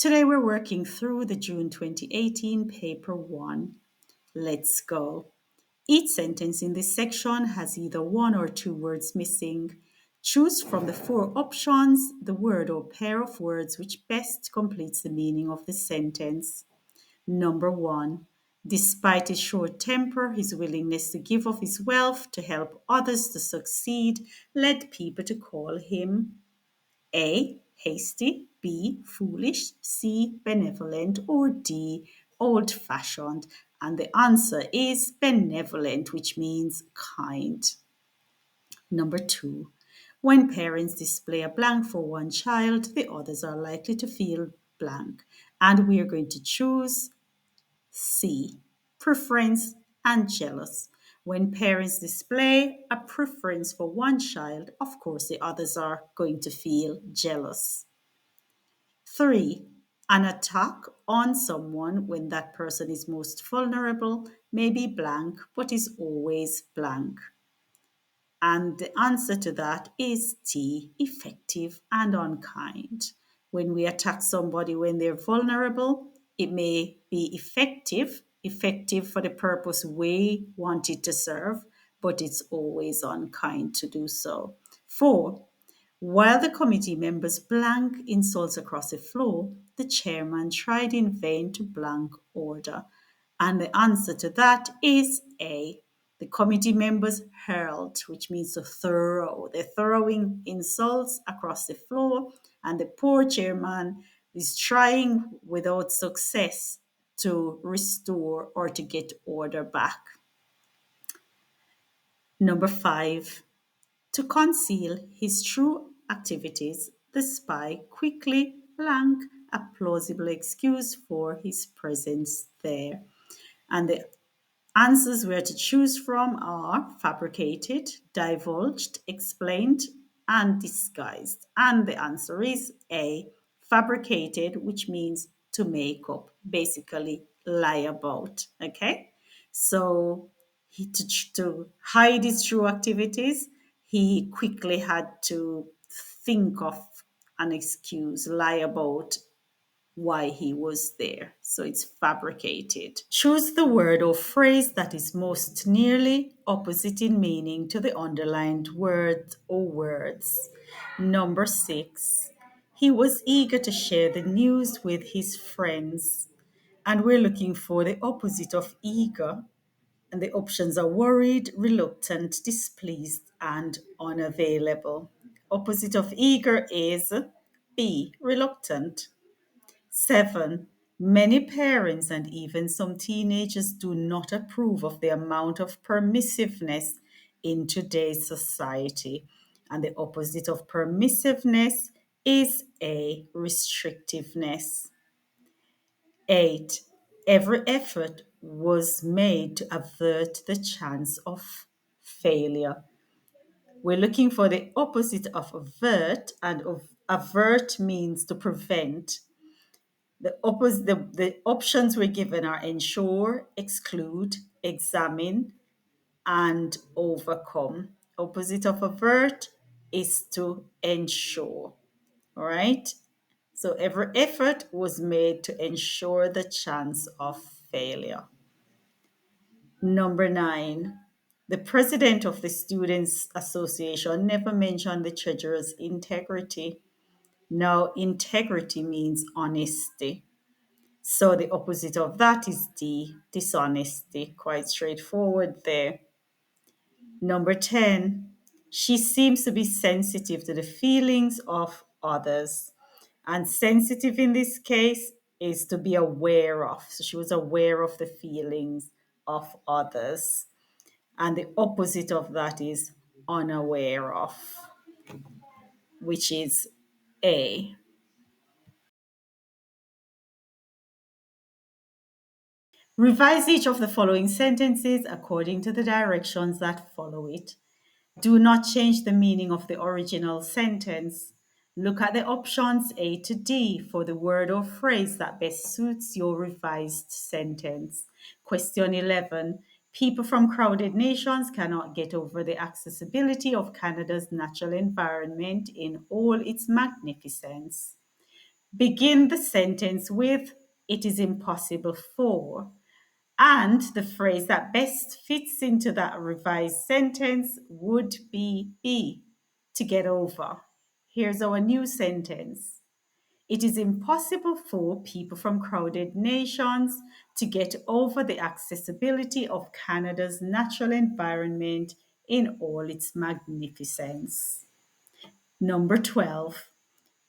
Today we're working through the June 2018 paper 1. Let's go. Each sentence in this section has either one or two words missing. Choose from the four options the word or pair of words which best completes the meaning of the sentence. Number 1. Despite his short temper, his willingness to give of his wealth to help others to succeed led people to call him A. Hasty, B. Foolish, C. Benevolent, or D. Old fashioned. And the answer is benevolent, which means kind. Number 2. When parents display a blank for one child, the others are likely to feel blank. And we are going to choose C. Preference and jealous. When parents display a preference for one child, of course, the others are going to feel jealous. 3. An attack on someone when that person is most vulnerable may be blank, but is always blank. And the answer to that is T, effective and unkind. When we attack somebody when they're vulnerable, it may be effective for the purpose we want it to serve, but it's always unkind to do so. 4. While the committee members blank insults across the floor, the chairman tried in vain to blank order. And the answer to that is A. The committee members hurled, which means to throw. They're throwing insults across the floor, and the poor chairman is trying without success to restore or to get order back. Number 5. To conceal his true activities, the spy quickly blank a plausible excuse for his presence there. And the answers we're to choose from are fabricated, divulged, explained, and disguised. And the answer is A, fabricated, which means to make up, basically lie about. Okay? So to hide his true activities, he quickly had to think of an excuse, lie about why he was there. So it's fabricated. Choose the word or phrase that is most nearly opposite in meaning to the underlined word or words. Number 6. He was eager to share the news with his friends. And we're looking for the opposite of eager. And the options are worried, reluctant, displeased, and unavailable. Opposite of eager is B, reluctant. 7. Many parents and even some teenagers do not approve of the amount of permissiveness in today's society. And the opposite of permissiveness is A, restrictiveness. 8. Every effort was made to avert the chance of failure. We're looking for the opposite of avert, and avert means to prevent. The options we're given are ensure, exclude, examine, and overcome. Opposite of avert is to ensure. All right? So every effort was made to ensure the chance of failure. Number 9. The president of the Students' Association never mentioned the treasurer's integrity. Now, integrity means honesty. So the opposite of that is D, dishonesty. Quite straightforward there. Number 10, she seems to be sensitive to the feelings of others. And sensitive in this case is to be aware of. So she was aware of the feelings of others. And the opposite of that is unaware of, which is A. Revise each of the following sentences according to the directions that follow it. Do not change the meaning of the original sentence. Look at the options A to D for the word or phrase that best suits your revised sentence. Question 11. People from crowded nations cannot get over the accessibility of Canada's natural environment in all its magnificence. Begin the sentence with, it is impossible for. And the phrase that best fits into that revised sentence would be to get over. Here's our new sentence. It is impossible for people from crowded nations to get over the accessibility of Canada's natural environment in all its magnificence. Number 12.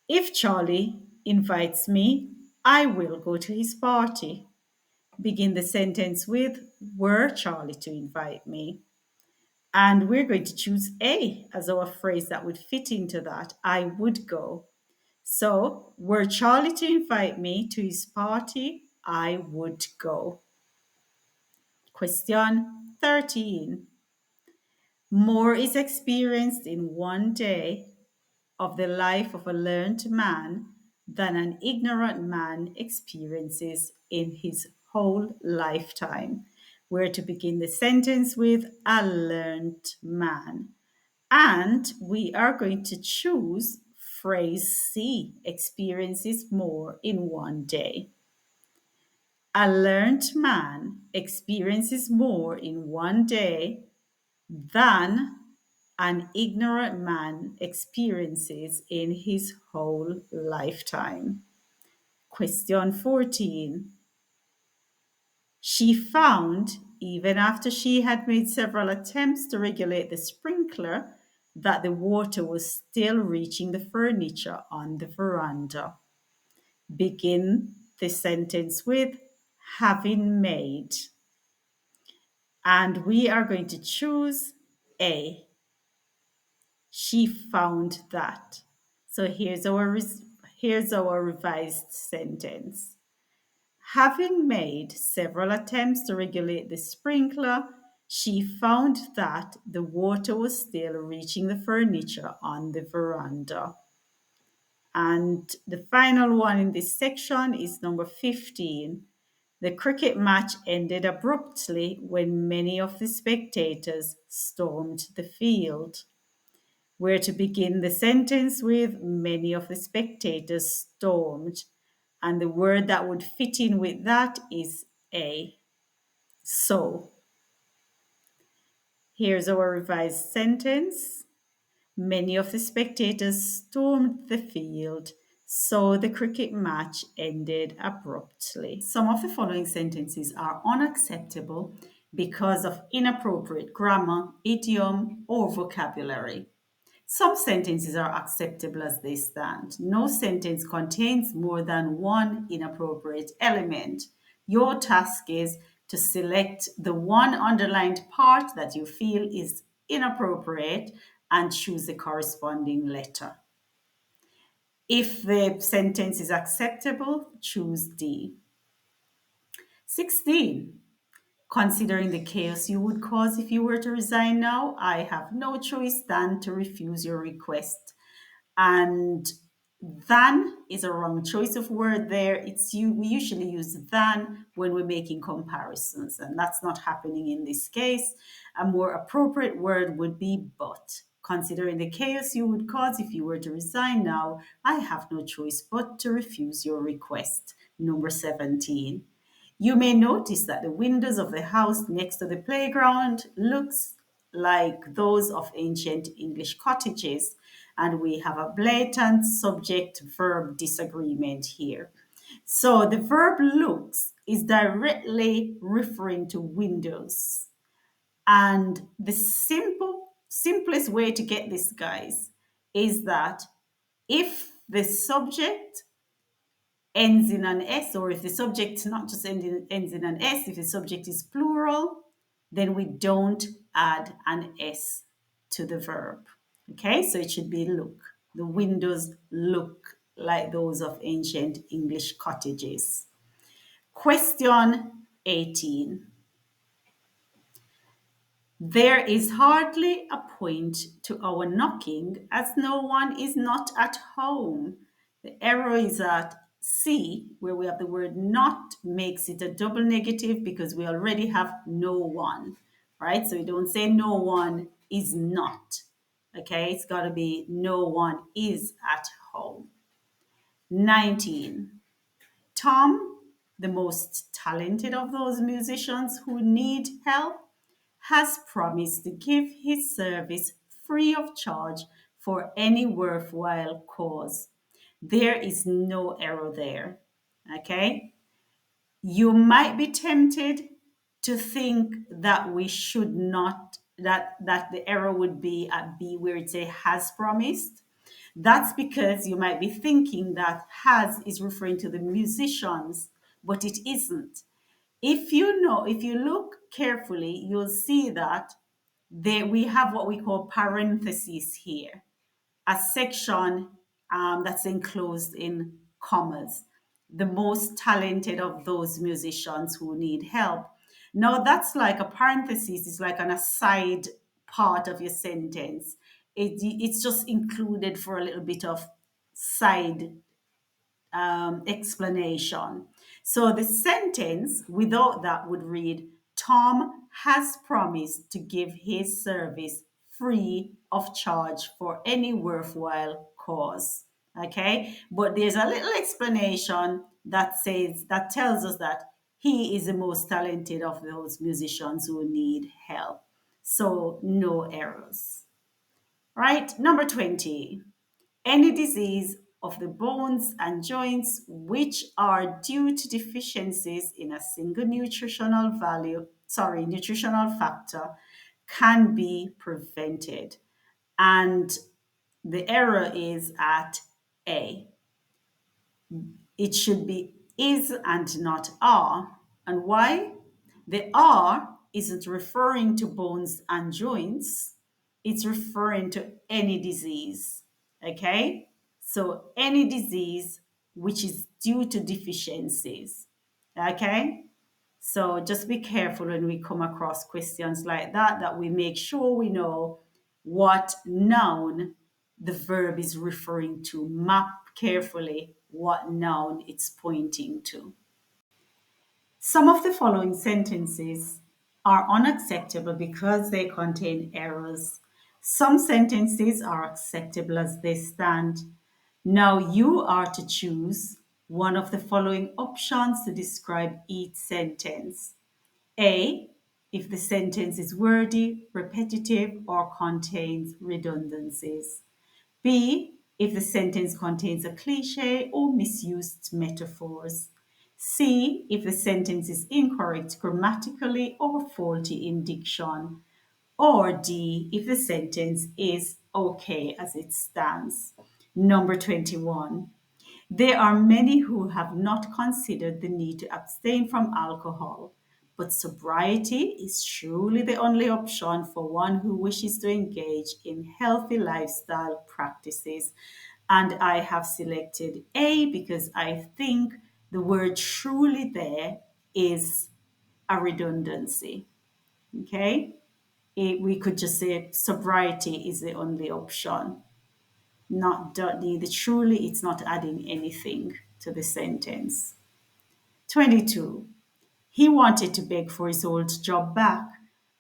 If Charlie invites me, I will go to his party. Begin the sentence with, were Charlie to invite me? And we're going to choose A as our phrase that would fit into that. I would go. So, were Charlie to invite me to his party, I would go. Question 13. More is experienced in one day of the life of a learned man than an ignorant man experiences in his whole lifetime. We're to begin the sentence with a learned man. And we are going to choose phrase C, experiences more in one day. A learned man experiences more in one day than an ignorant man experiences in his whole lifetime. Question 14. She found, even after she had made several attempts to regulate the sprinkler, that the water was still reaching the furniture on the veranda. Begin the sentence with having made. And we are going to choose A. She found that. So here's our revised sentence. Having made several attempts to regulate the sprinkler, she found that the water was still reaching the furniture on the veranda. And the final one in this section is number 15. The cricket match ended abruptly when many of the spectators stormed the field. We're to begin the sentence with many of the spectators stormed. And the word that would fit in with that is A. So, here's our revised sentence. Many of the spectators stormed the field, so the cricket match ended abruptly. Some of the following sentences are unacceptable because of inappropriate grammar, idiom, or vocabulary. Some sentences are acceptable as they stand. No sentence contains more than one inappropriate element. Your task is to select the one underlined part that you feel is inappropriate and choose the corresponding letter. If the sentence is acceptable, choose D. 16. Considering the chaos you would cause if you were to resign now, I have no choice than to refuse your request. And than is a wrong choice of word there. We usually use than when we're making comparisons, and that's not happening in this case. A more appropriate word would be but. Considering the chaos you would cause if you were to resign now, I have no choice but to refuse your request. Number 17. You may notice that the windows of the house next to the playground looks like those of ancient English cottages, and we have a blatant subject-verb disagreement here. So the verb looks is directly referring to windows. And the simplest way to get this, guys, is that if the subject ends in an S, or if the subject not just ends in an S, if the subject is plural, then we don't add an S to the verb. Okay, so it should be look. The windows look like those of ancient English cottages. Question 18. There is hardly a point to our knocking as no one is not at home. The error is at C, where we have the word not, makes it a double negative because we already have no one, right? So we don't say no one is not, okay? It's got to be no one is at home. 19. Tom, the most talented of those musicians who need help, has promised to give his service free of charge for any worthwhile cause. There is no error there. Okay? You might be tempted to think that we should not, that the error would be at B where it says has promised. That's because you might be thinking that has is referring to the musicians, but it isn't. If you look carefully, you'll see that we have what we call parentheses here, a section that's enclosed in commas. The most talented of those musicians who need help. Now, that's like a parenthesis, it's like an aside part of your sentence. It's just included for a little bit of side explanation. So the sentence without that would read Tom has promised to give his service free of charge for any worthwhile cause. Okay, but there's a little explanation that tells us that he is the most talented of those musicians who need help. So no errors. Right, number 20. Any disease of the bones and joints which are due to deficiencies in a single nutritional factor can be prevented. And the error is at A. It should be is and not are. And why? The are isn't referring to bones and joints, it's referring to any disease. Okay? So, any disease which is due to deficiencies. Okay? So, just be careful when we come across questions like that, that we make sure we know what noun the verb is referring to. Map carefully what noun it's pointing to. Some of the following sentences are unacceptable because they contain errors. Some sentences are acceptable as they stand. Now you are to choose one of the following options to describe each sentence. A, if the sentence is wordy, repetitive, or contains redundancies. B, if the sentence contains a cliche or misused metaphors. C, if the sentence is incorrect grammatically or faulty in diction. Or D, if the sentence is okay as it stands. Number 21. There are many who have not considered the need to abstain from alcohol, but sobriety is truly the only option for one who wishes to engage in healthy lifestyle practices. And I have selected A because I think the word truly there is a redundancy. Okay? We could just say sobriety is the only option, not the truly, it's not adding anything to the sentence. 22. He wanted to beg for his old job back,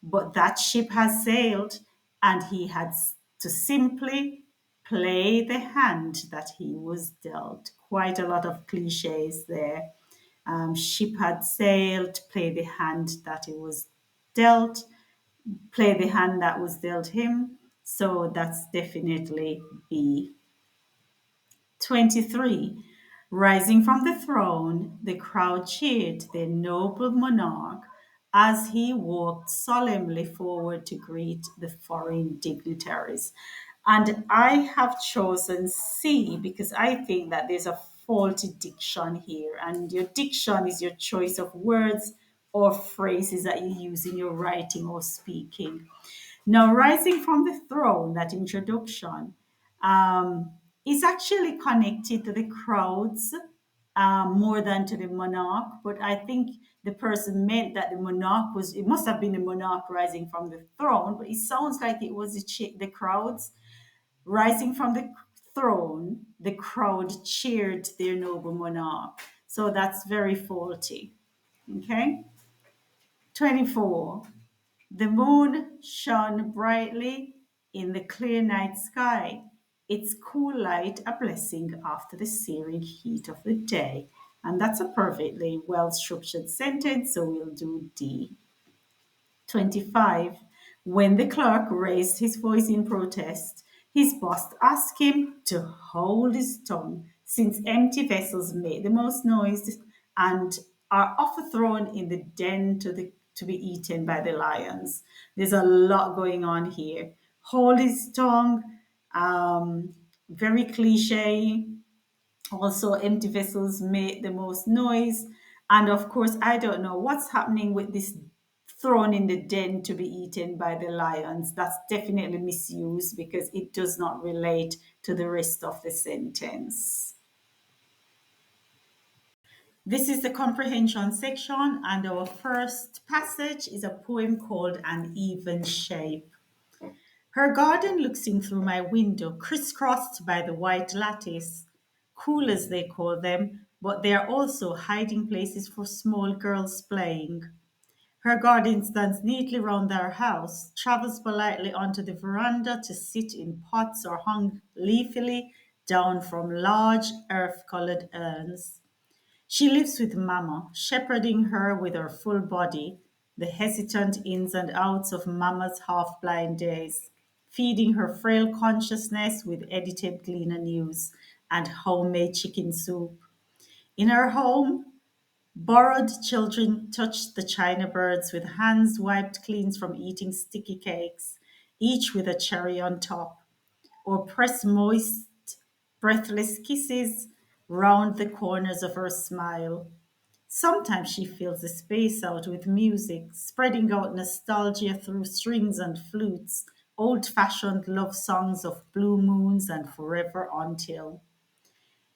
but that ship has sailed and he had to simply play the hand that he was dealt. Quite a lot of cliches there. Ship had sailed, play the hand that he was dealt, play the hand that was dealt him. So that's definitely B. 23. Rising from the throne, the crowd cheered the noble monarch as he walked solemnly forward to greet the foreign dignitaries. And I have chosen C because I think that there's a faulty diction here, and your diction is your choice of words or phrases that you use in your writing or speaking. Now, rising from the throne, that introduction, is actually connected to the crowds more than to the monarch. But I think the person meant that the monarch was, it must have been the monarch rising from the throne, but it sounds like it was the crowds rising from the throne. The crowd cheered their noble monarch. So that's very faulty. Okay. 24. The moon shone brightly in the clear night sky. It's cool light, a blessing after the searing heat of the day. And that's a perfectly well structured sentence, so we'll do D. 25. When the clerk raised his voice in protest, his boss asked him to hold his tongue, since empty vessels make the most noise and are often thrown in the den to be eaten by the lions. There's a lot going on here. Hold his tongue, very cliche. Also, empty vessels make the most noise. And of course, I don't know what's happening with this thrown in the den to be eaten by the lions. That's definitely misused because it does not relate to the rest of the sentence. This is the comprehension section, and our first passage is a poem called An Even Shape. Her garden looks in through my window, crisscrossed by the white lattice. Coolers, they call them, but they are also hiding places for small girls playing. Her garden stands neatly round our house, travels politely onto the veranda to sit in pots or hung leafily down from large earth colored urns. She lives with Mama, shepherding her with her full body, the hesitant ins and outs of Mama's half blind days, feeding her frail consciousness with edited Gleaner news and homemade chicken soup. In her home, borrowed children touch the china birds with hands wiped clean from eating sticky cakes, each with a cherry on top, or press moist, breathless kisses round the corners of her smile. Sometimes she fills the space out with music, spreading out nostalgia through strings and flutes, old fashioned love songs of blue moons and forever until.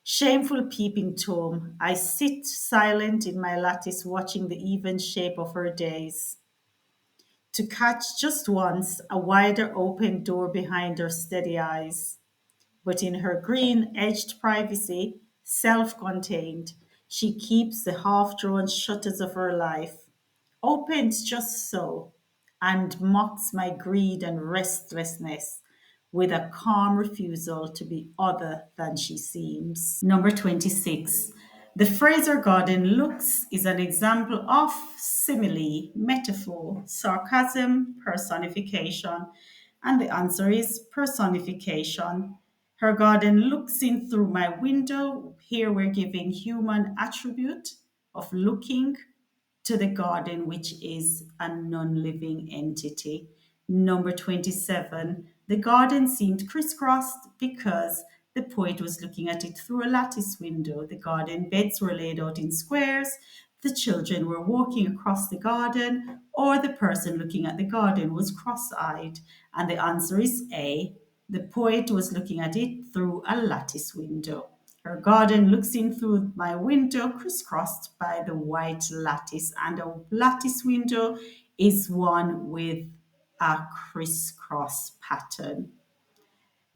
Shameful peeping Tom, I sit silent in my lattice watching the even shape of her days. To catch just once a wider open door behind her steady eyes. But in her green edged privacy, self contained, she keeps the half drawn shutters of her life opened just so, and mocks my greed and restlessness with a calm refusal to be other than she seems. Number 26. The Fraser Garden looks is an example of simile, metaphor, sarcasm, personification, and the answer is personification. Her garden looks in through my window. Here we're giving human attribute of looking to the garden, which is a non living entity. Number 27, the garden seemed crisscrossed because the poet was looking at it through a lattice window. The garden beds were laid out in squares. The children were walking across the garden, or the person looking at the garden was cross eyed. And the answer is A. The poet was looking at it through a lattice window. Her garden looks in through my window, crisscrossed by the white lattice, and a lattice window is one with a crisscross pattern.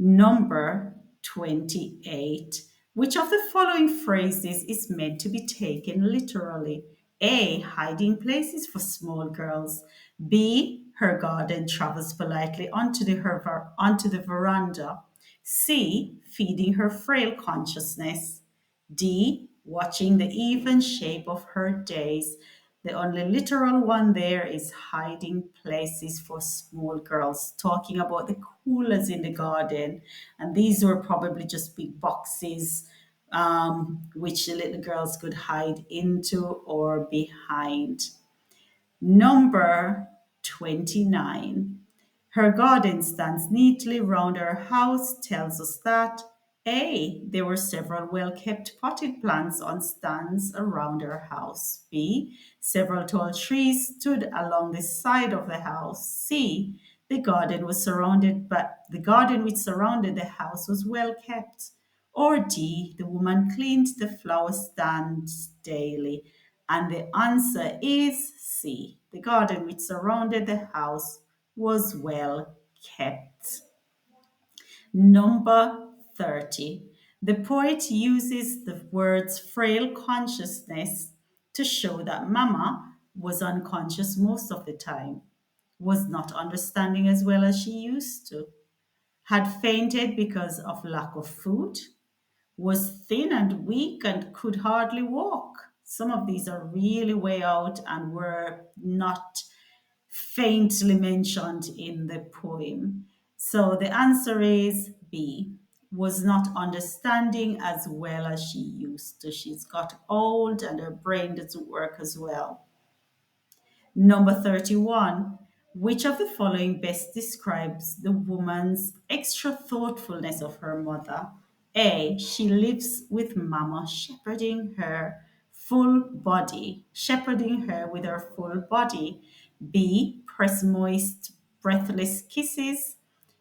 Number 28. Which of the following phrases is meant to be taken literally? A. Hiding places for small girls. B. Her garden travels politely onto the veranda. C. Feeding her frail consciousness. D. Watching the even shape of her days. The only literal one there is hiding places for small girls, talking about the coolers in the garden. And these were probably just big boxes which the little girls could hide into or behind. Number 29. Her garden stands neatly round her house tells us that A. There were several well kept potted plants on stands around her house. B. Several tall trees stood along the side of the house. C. The garden which surrounded the house was well kept. Or D. The woman cleaned the flower stands daily. And the answer is C. The garden which surrounded the house was well kept. Number 30. The poet uses the words frail consciousness to show that Mama was unconscious most of the time, was not understanding as well as she used to, had fainted because of lack of food, was thin and weak and could hardly walk. Some of these are really way out and were not faintly mentioned in the poem. So the answer is B, was not understanding as well as she used to. She's got old and her brain doesn't work as well. Number 31. Which of the following best describes the woman's extra thoughtfulness of her mother? A. She lives with Mama, shepherding her with her full body. B. Press moist, breathless kisses.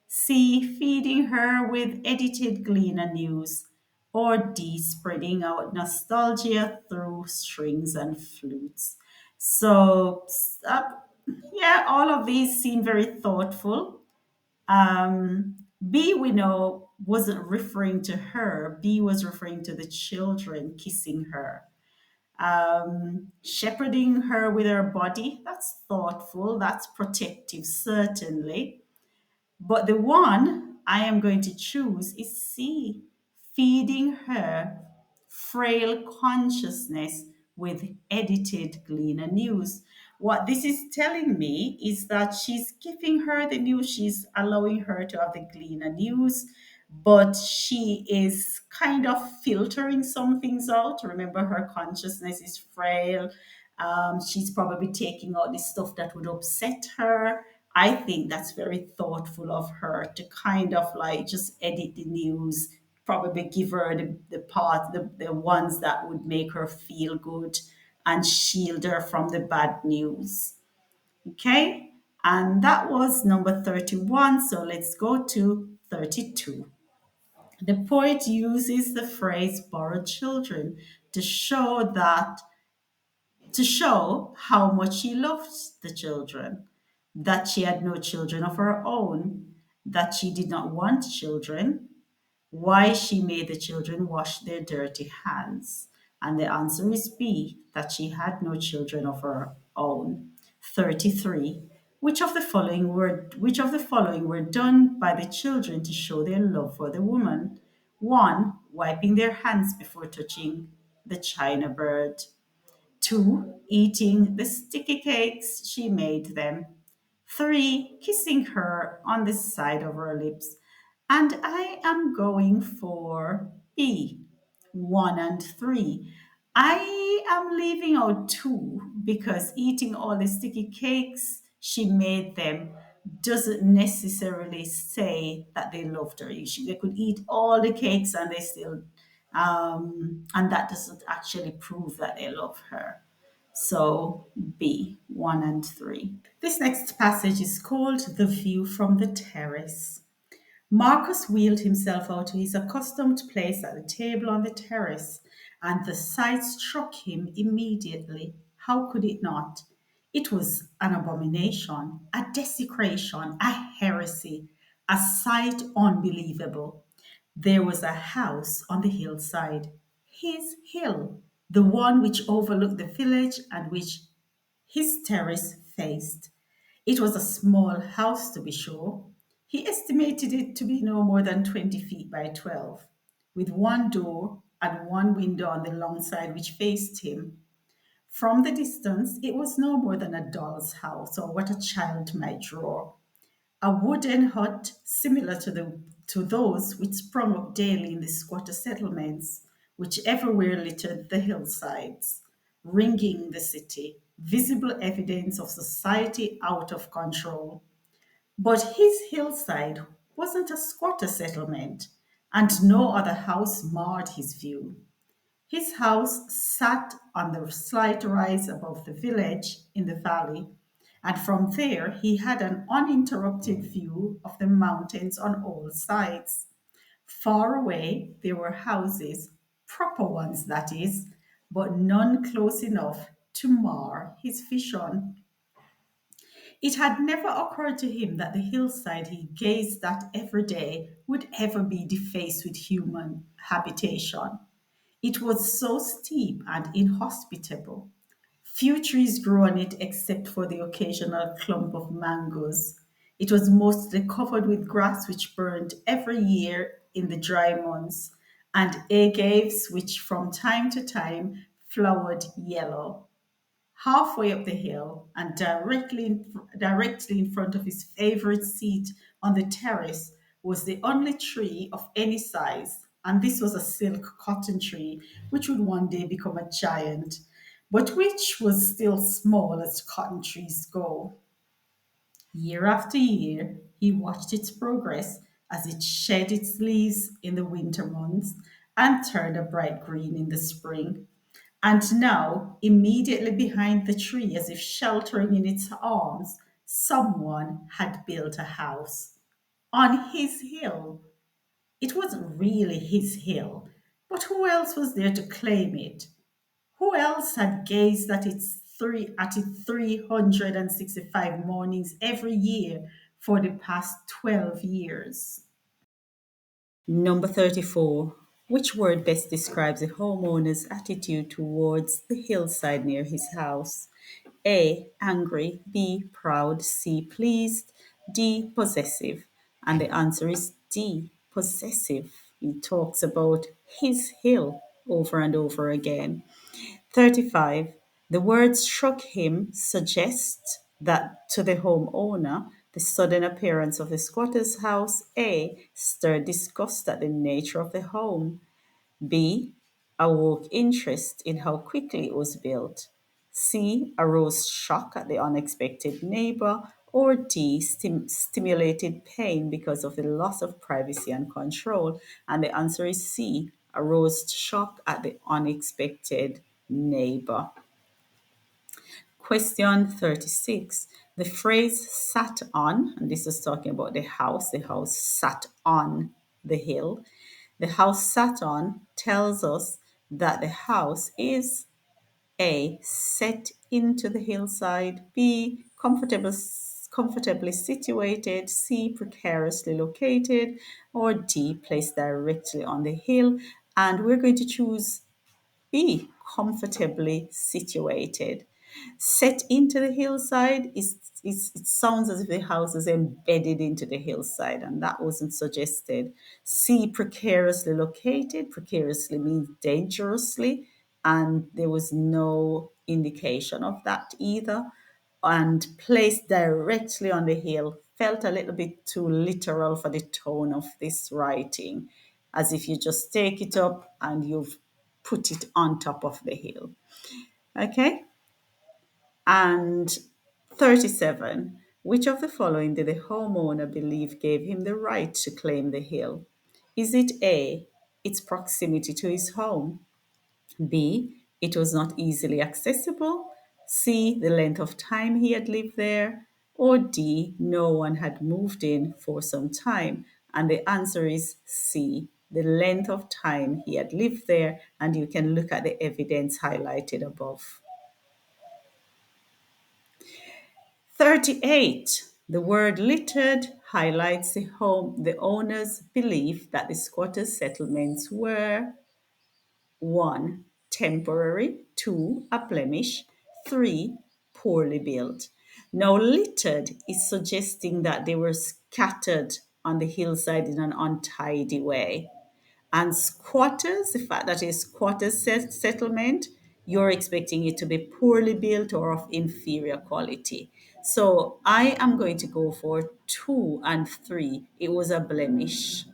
C. Feeding her with edited Gleaner news. Or D. Spreading out nostalgia through strings and flutes. So, yeah, all of these seem very thoughtful. B, we know, wasn't referring to her. B was referring to the children kissing her. Shepherding her with her body, that's thoughtful, that's protective, certainly. But the one I am going to choose is C, feeding her frail consciousness with edited Gleaner news. What this is telling me is that she's giving her the news, she's allowing her to have the Gleaner news, but she is kind of filtering some things out. Remember, her consciousness is frail. She's probably taking out the stuff that would upset her. I think that's very thoughtful of her to kind of like just edit the news, probably give her the part, the ones that would make her feel good and shield her from the bad news. Okay? And that was number 31. So let's go to 32. The poet uses the phrase borrowed children to show that to show how much she loved the children, that she had no children of her own, that she did not want children, why she made the children wash their dirty hands. And the answer is B, that she had no children of her own. 33. Which of the following were done by the children to show their love for the woman? 1. Wiping their hands before touching the china bird. 2. Eating the sticky cakes she made them. 3. Kissing her on the side of her lips. And I am going for B, 1 and 3. I am leaving out 2 because eating all the sticky cakes she made them doesn't necessarily say that they loved her. They could eat all the cakes and they still, and that doesn't actually prove that they love her. So B, 1 and 3. This next passage is called The View from the Terrace. Marcus wheeled himself out to his accustomed place at the table on the terrace, and the sight struck him immediately. How could it not? It was an abomination, a desecration, a heresy, a sight unbelievable. There was a house on the hillside, his hill, the one which overlooked the village and which his terrace faced. It was a small house, to be sure. He estimated it to be no more than 20 feet by 12, with one door and one window on the long side which faced him. From the distance, it was no more than a doll's house, or what a child might draw. A wooden hut similar to those which sprung up daily in the squatter settlements, which everywhere littered the hillsides, ringing the city, visible evidence of society out of control. But his hillside wasn't a squatter settlement, and no other house marred his view. His house sat on the slight rise above the village in the valley, and from there he had an uninterrupted view of the mountains on all sides. Far away there were houses, proper ones that is, but none close enough to mar his vision. It had never occurred to him that the hillside he gazed at every day would ever be defaced with human habitation. It was so steep and inhospitable. Few trees grew on it except for the occasional clump of mangoes. It was mostly covered with grass which burned every year in the dry months, and agaves which from time to time flowered yellow. Halfway up the hill and directly in front of his favorite seat on the terrace was the only tree of any size, and this was a silk cotton tree, which would one day become a giant, but which was still small as cotton trees go. Year after year, he watched its progress as it shed its leaves in the winter months and turned a bright green in the spring. And now, immediately behind the tree, as if sheltering in its arms, someone had built a house on his hill. It wasn't really his hill, but who else was there to claim it? Who else had gazed at it 365 mornings every year for the past 12 years? Number 34. Which word best describes the homeowner's attitude towards the hillside near his house? A. Angry. B. Proud. C. Pleased. D. Possessive. And the answer is D. Possessive. He talks about his hill over and over again. 35. The words struck him suggest that to the homeowner, the sudden appearance of the squatter's house A stirred disgust at the nature of the home, B awoke interest in how quickly it was built, C aroused shock at the unexpected neighbor, or D stimulated pain because of the loss of privacy and control. And the answer is C aroused shock at the unexpected neighbor. Question 36. The phrase sat on, and this is talking about the house sat on the hill. The house sat on tells us that the house is A. Set into the hillside, B. Comfortably situated, C. Precariously located, or D. Placed directly on the hill. And we're going to choose B. Comfortably situated. Set into the hillside it sounds as if the house is embedded into the hillside, and that wasn't suggested. C. Precariously located. Precariously means dangerously, and there was no indication of that either. And placed directly on the hill felt a little bit too literal for the tone of this writing, as if you just take it up and you've put it on top of the hill. Okay? And 37. Which of the following did the homeowner believe gave him the right to claim the hill? Is it A, its proximity to his home? B, it was not easily accessible? C, the length of time he had lived there? Or D, no one had moved in for some time? And the answer is C, the length of time he had lived there. And you can look at the evidence highlighted above. 38. The word littered highlights the owner's belief that the squatters' settlements were 1. Temporary, 2. A blemish, 3. Poorly built. Now, littered is suggesting that they were scattered on the hillside in an untidy way. And squatters, the fact that a squatters settlement, you're expecting it to be poorly built or of inferior quality. So I am going to go for 2 and 3. It was a blemish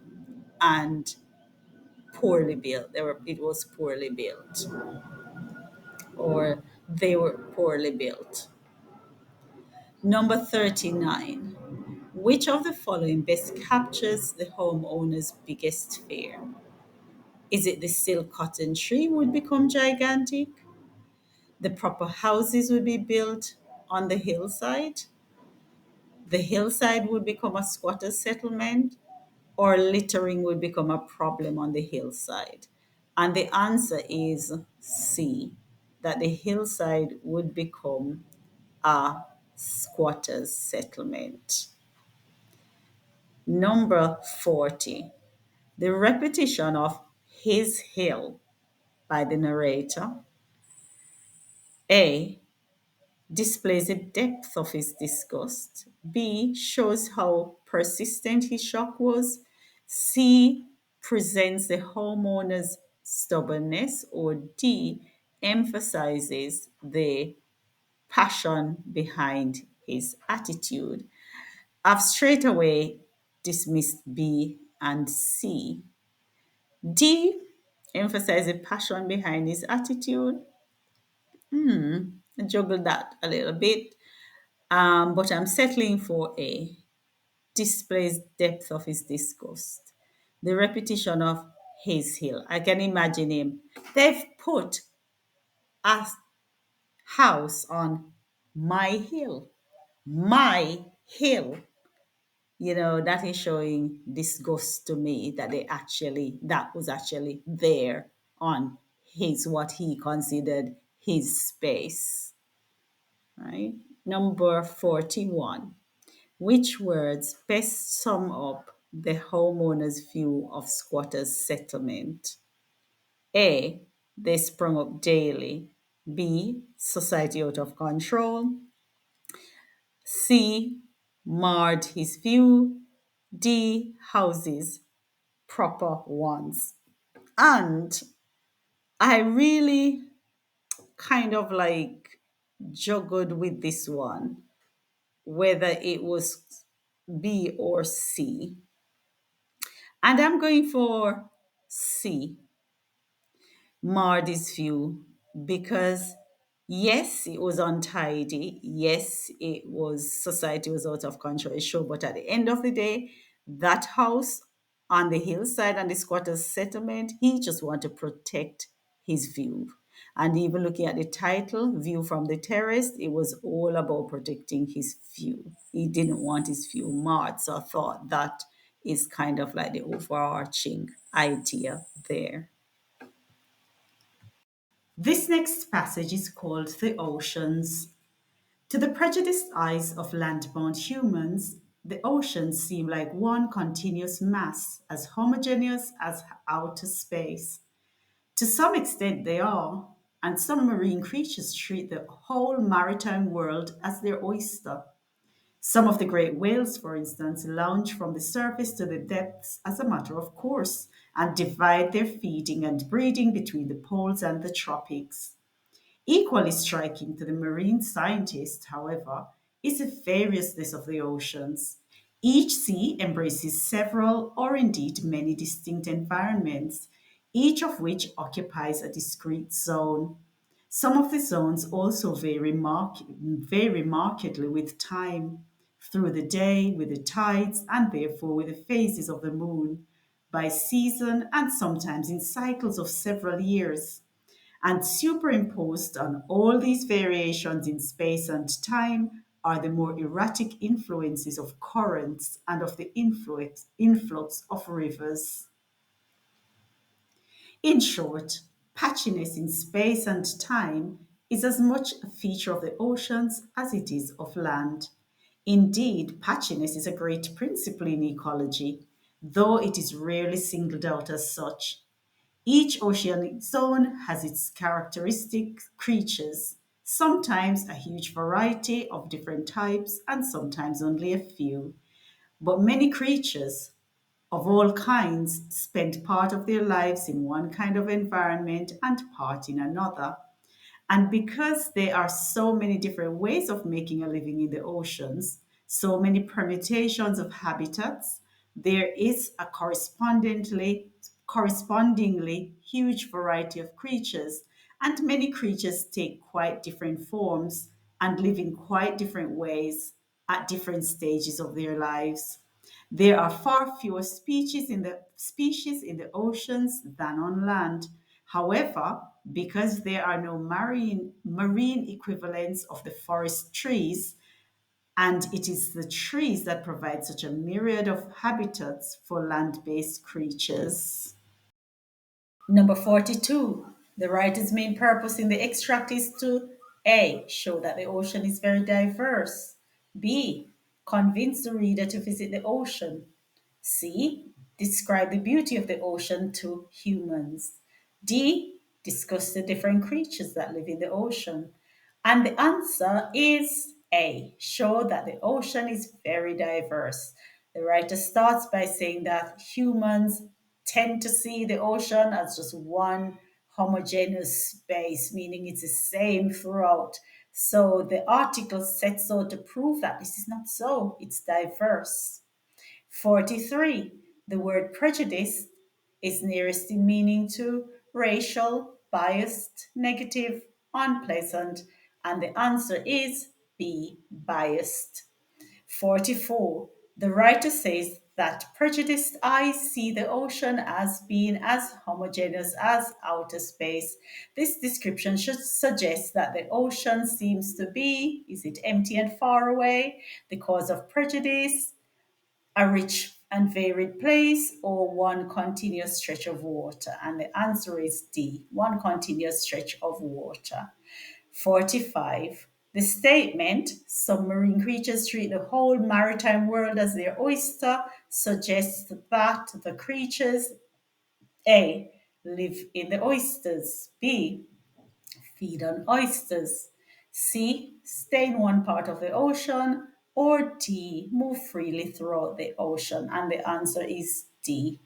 and poorly built. It was poorly built, or they were poorly built. Number 39. Which of the following best captures the homeowner's biggest fear? Is it the silk cotton tree would become gigantic? The proper houses would be built on the hillside? The hillside would become a squatter's settlement? Or littering would become a problem on the hillside? And the answer is C, that the hillside would become a squatter's settlement. Number 40. The repetition of his hill by the narrator. A. displays the depth of his disgust. B, shows how persistent his shock was. C, presents the homeowner's stubbornness. Or D, emphasizes the passion behind his attitude. I've straight away dismissed B and C. D, emphasize the passion behind his attitude. I juggled that a little bit, but I'm settling for A. Displays depth of his disgust. The repetition of his hill. I can imagine him. They've put a house on my hill. My hill. That is showing disgust to me that that was actually there on his, what he considered his space, right? Number 41. Which words best sum up the homeowner's view of squatters settlement? A, they sprung up daily. B, society out of control. C, marred his view. D, houses, proper ones. And I really kind of like juggled with this one, whether it was B or C. And I'm going for C, Mardy's view, because yes, it was untidy. Yes, it was, society was out of control, sure. But at the end of the day, that house on the hillside and the squatters settlement, he just wanted to protect his view. And even looking at the title, View from the Terrace, it was all about protecting his view. He didn't want his view marred. So I thought that is kind of like the overarching idea there. This next passage is called The Oceans. To the prejudiced eyes of land-bound humans, the oceans seem like one continuous mass, as homogeneous as outer space. To some extent, they are, and some marine creatures treat the whole maritime world as their oyster. Some of the great whales, for instance, lounge from the surface to the depths as a matter of course and divide their feeding and breeding between the poles and the tropics. Equally striking to the marine scientist, however, is the variousness of the oceans. Each sea embraces several or indeed many distinct environments, each of which occupies a discrete zone. Some of the zones also vary markedly with time, through the day, with the tides, and therefore with the phases of the moon, by season, and sometimes in cycles of several years. And superimposed on all these variations in space and time are the more erratic influences of currents and of the influx of rivers. In short, patchiness in space and time is as much a feature of the oceans as it is of land. Indeed, patchiness is a great principle in ecology, though it is rarely singled out as such. Each oceanic zone has its characteristic creatures, sometimes a huge variety of different types, and sometimes only a few. But many creatures of all kinds spend part of their lives in one kind of environment and part in another. And because there are so many different ways of making a living in the oceans, so many permutations of habitats, there is a correspondingly huge variety of creatures, and many creatures take quite different forms and live in quite different ways at different stages of their lives. There are far fewer species in the oceans than on land. However, because there are no marine equivalents of the forest trees, and it is the trees that provide such a myriad of habitats for land-based creatures. Number 42. The writer's main purpose in the extract is to A. Show that the ocean is very diverse. B. Convince the reader to visit the ocean. C. Describe the beauty of the ocean to humans. D. Discuss the different creatures that live in the ocean. And the answer is A. Show that the ocean is very diverse. The writer starts by saying that humans tend to see the ocean as just one homogeneous space, meaning it's the same throughout. So the article sets out to prove that this is not so, it's diverse. 43. The word prejudice is nearest in meaning to racial, biased, negative, unpleasant, and the answer is B, biased. 44. The writer says that prejudiced eyes see the ocean as being as homogeneous as outer space. This description should suggest that the ocean seems to be, is it empty and far away? The cause of prejudice, a rich and varied place, or one continuous stretch of water? And the answer is D, one continuous stretch of water. 45. The statement, submarine creatures treat the whole maritime world as their oyster, suggests that the creatures A. live in the oysters, B. feed on oysters, C. stay in one part of the ocean, or D. move freely throughout the ocean. And the answer is D.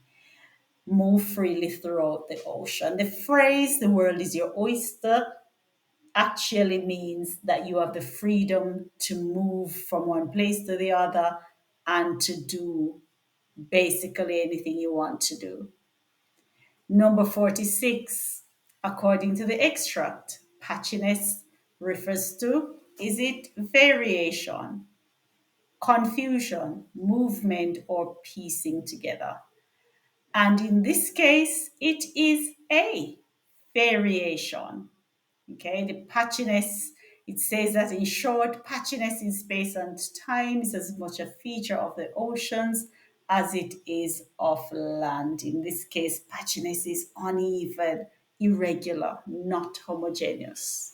Move freely throughout the ocean. The phrase, the world is your oyster, actually means that you have the freedom to move from one place to the other and to do basically anything you want to do. Number 46, according to the extract, patchiness refers to, is it variation, confusion, movement, or piecing together? And in this case, it is A, variation. Okay, the patchiness, it says that in short, patchiness in space and time is as much a feature of the oceans as it is of land. In this case, patchiness is uneven, irregular, not homogeneous.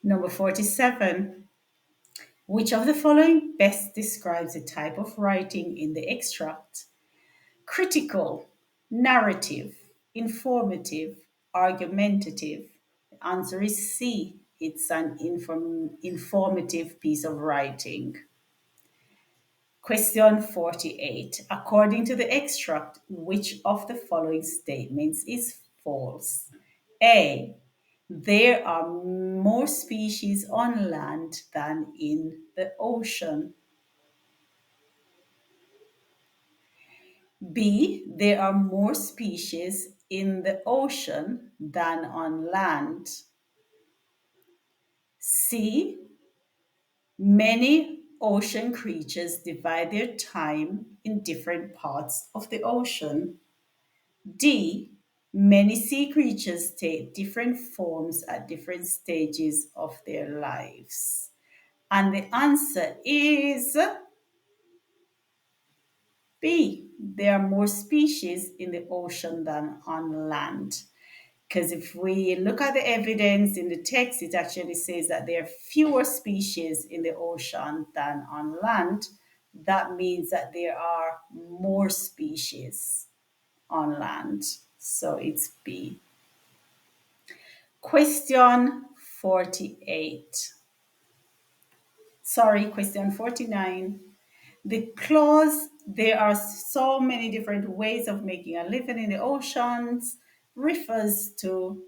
Number 47. Which of the following best describes the type of writing in the extract? Critical, narrative, informative, argumentative. The answer is C. It's an informative piece of writing. Question 48. According to the extract, which of the following statements is false? A. There are more species on land than in the ocean. B. There are more species in the ocean than on land. C. Many ocean creatures divide their time in different parts of the ocean. D. Many sea creatures take different forms at different stages of their lives. And the answer is B. There are more species in the ocean than on land. Because if we look at the evidence in the text, it actually says that there are fewer species in the ocean than on land. That means that there are more species on land. So it's B. Question 48. Sorry, question 49. The clause, there are so many different ways of making a living in the oceans, refers to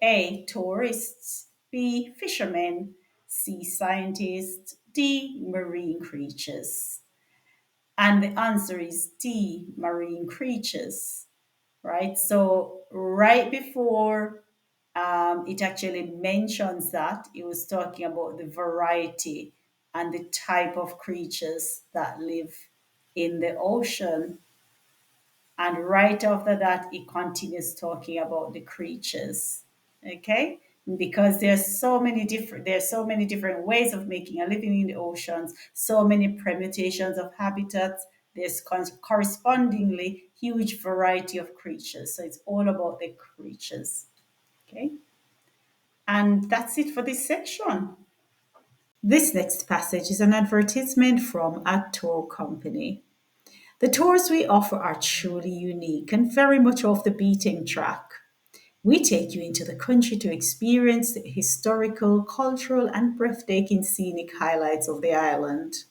A. Tourists, B. Fishermen, C. Scientists, D. Marine creatures. And the answer is D. Marine creatures, right? So, right before it actually mentions that, it was talking about the variety and the type of creatures that live in the ocean. And right after that, it continues talking about the creatures. Okay? Because there's so many different ways of making a living in the oceans, so many permutations of habitats, there's correspondingly huge variety of creatures. So it's all about the creatures. Okay? And that's it for this section. This next passage is an advertisement from a tour company. The tours we offer are truly unique and very much off the beaten track. We take you into the country to experience the historical, cultural, and breathtaking scenic highlights of the island.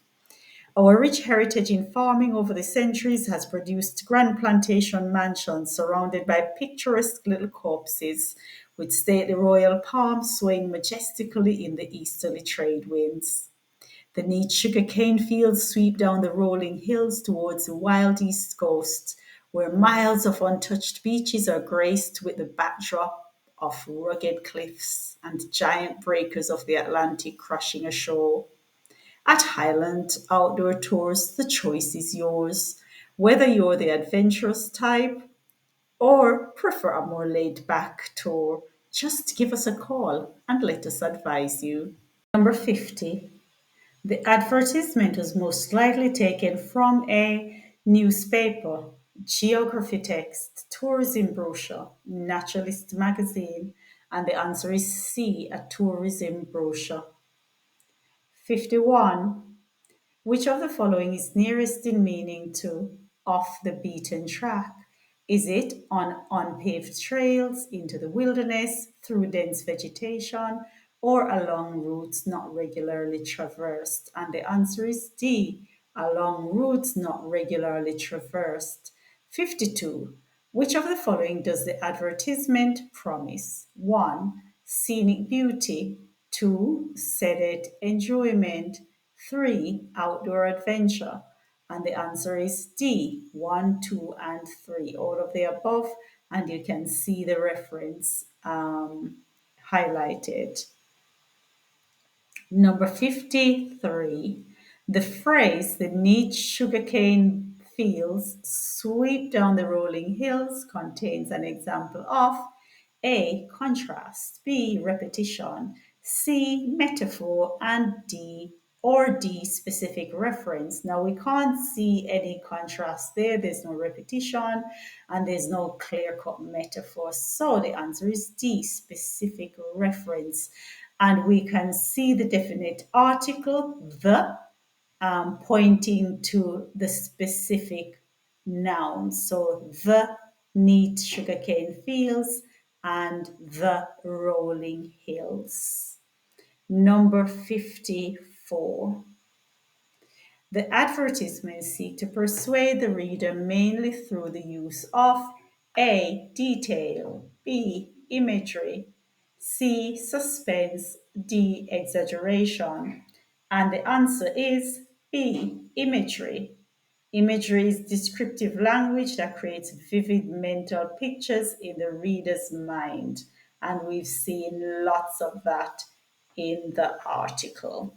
Our rich heritage in farming over the centuries has produced grand plantation mansions surrounded by picturesque little copses, with stately royal palms swaying majestically in the easterly trade winds. The neat sugarcane fields sweep down the rolling hills towards the wild east coast, where miles of untouched beaches are graced with the backdrop of rugged cliffs and giant breakers of the Atlantic crashing ashore. At Highland Outdoor Tours, the choice is yours. Whether you're the adventurous type or prefer a more laid back tour, just give us a call and let us advise you. Number 50. The advertisement was most likely taken from a newspaper, geography text, tourism brochure, naturalist magazine, and the answer is C, a tourism brochure. 51. Which of the following is nearest in meaning to off the beaten track? Is it on unpaved trails, into the wilderness, through dense vegetation, or along routes not regularly traversed? And the answer is D, along routes not regularly traversed. 52. Which of the following does the advertisement promise? 1. Scenic beauty. 2. Sedate enjoyment. 3. Outdoor adventure. And the answer is D, 1, 2, and 3. All of the above, and you can see the reference highlighted. Number 53. The phrase, the neat sugarcane fields sweep down the rolling hills, contains an example of A. Contrast, B. Repetition, C. Metaphor, and D. Specific reference. Now we can't see any contrast there, there's no repetition, and there's no clear cut metaphor. So the answer is D. Specific reference. And we can see the definite article, the, pointing to the specific noun. So the neat sugarcane fields and the rolling hills. Number 54. The advertisements seek to persuade the reader mainly through the use of A. Detail, B. Imagery, C. Suspense, D. Exaggeration. And the answer is B. Imagery. Imagery is descriptive language that creates vivid mental pictures in the reader's mind. And we've seen lots of that in the article.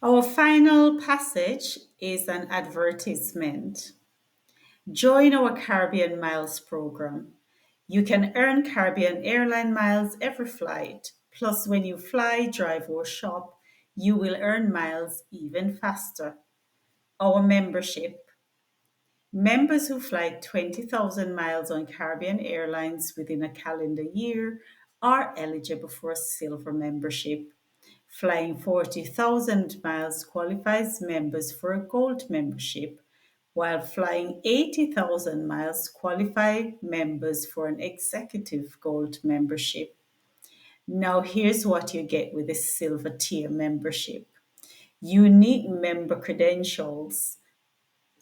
Our final passage is an advertisement. Join our Caribbean Miles program. You can earn Caribbean airline miles every flight. Plus, when you fly, drive, or shop, you will earn miles even faster. Our membership. Members who fly 20,000 miles on Caribbean Airlines within a calendar year are eligible for a silver membership. Flying 40,000 miles qualifies members for a gold membership, while flying 80,000 miles qualify members for an executive gold membership. Now, here's what you get with a silver tier membership: unique member credentials,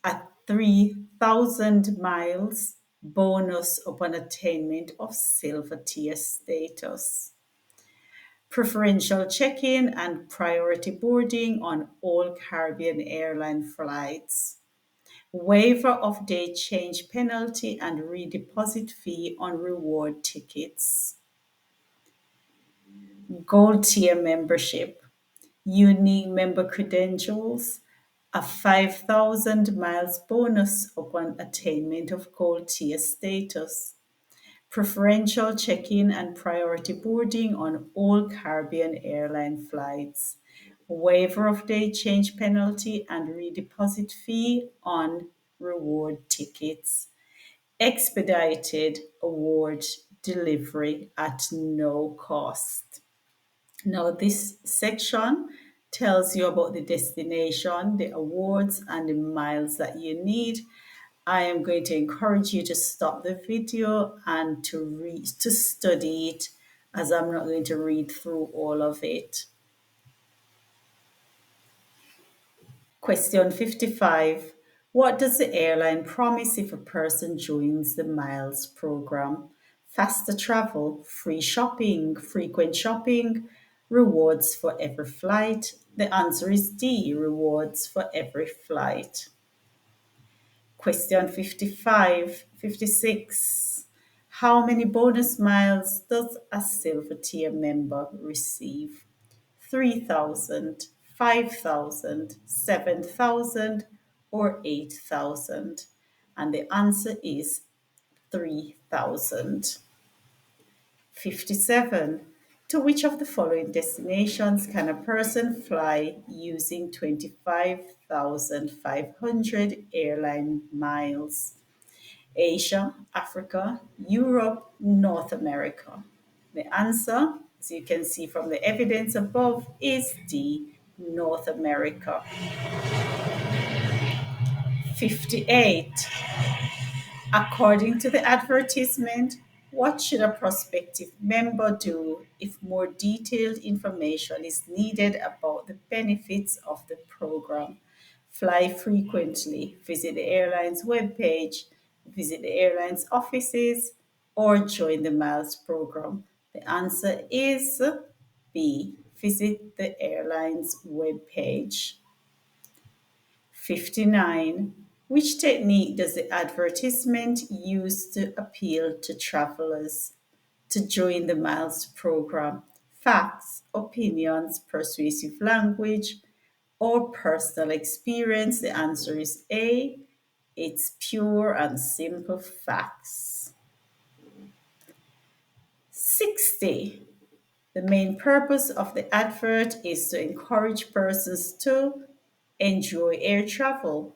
a 3,000 miles bonus upon attainment of silver tier status, preferential check-in and priority boarding on all Caribbean airline flights, waiver of day change penalty and redeposit fee on reward tickets, gold tier membership, unique member credentials, a 5,000 miles bonus upon attainment of gold tier status, preferential check-in and priority boarding on all Caribbean airline flights, waiver of day change penalty and redeposit fee on reward tickets, expedited award delivery at no cost. Now, this section tells you about the destination, the awards, and the miles that you need. I am going to encourage you to stop the video and to study it, as I'm not going to read through all of it. Question 55. What does the airline promise if a person joins the Miles program? Faster travel, free shopping, frequent shopping, rewards for every flight. The answer is D, rewards for every flight. Question 56. How many bonus miles does a silver tier member receive? 3,000, 5,000, 7,000, or 8,000? And the answer is 3,000. 57. To which of the following destinations can a person fly using 25,500 airline miles? Asia, Africa, Europe, North America. The answer, as you can see from the evidence above, is D, North America. 58. According to the advertisement, what should a prospective member do if more detailed information is needed about the benefits of the program? Fly frequently, visit the airline's webpage, visit the airline's offices, or join the Miles program? The answer is B, visit the airline's webpage. 59. Which technique does the advertisement use to appeal to travelers to join the Miles program? Facts, opinions, persuasive language, or personal experience? The answer is A. It's pure and simple facts. 60. The main purpose of the advert is to encourage persons to enjoy air travel,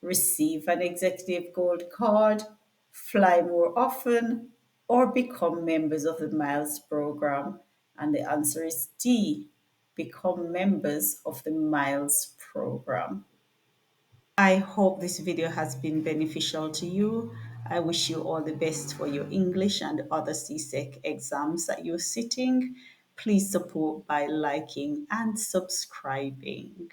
receive an executive gold card, fly more often, or become members of the Miles program. And the answer is D, become members of the Miles program. I hope this video has been beneficial to you. I wish you all the best for your English and other CSEC exams that you're sitting. Please support by liking and subscribing.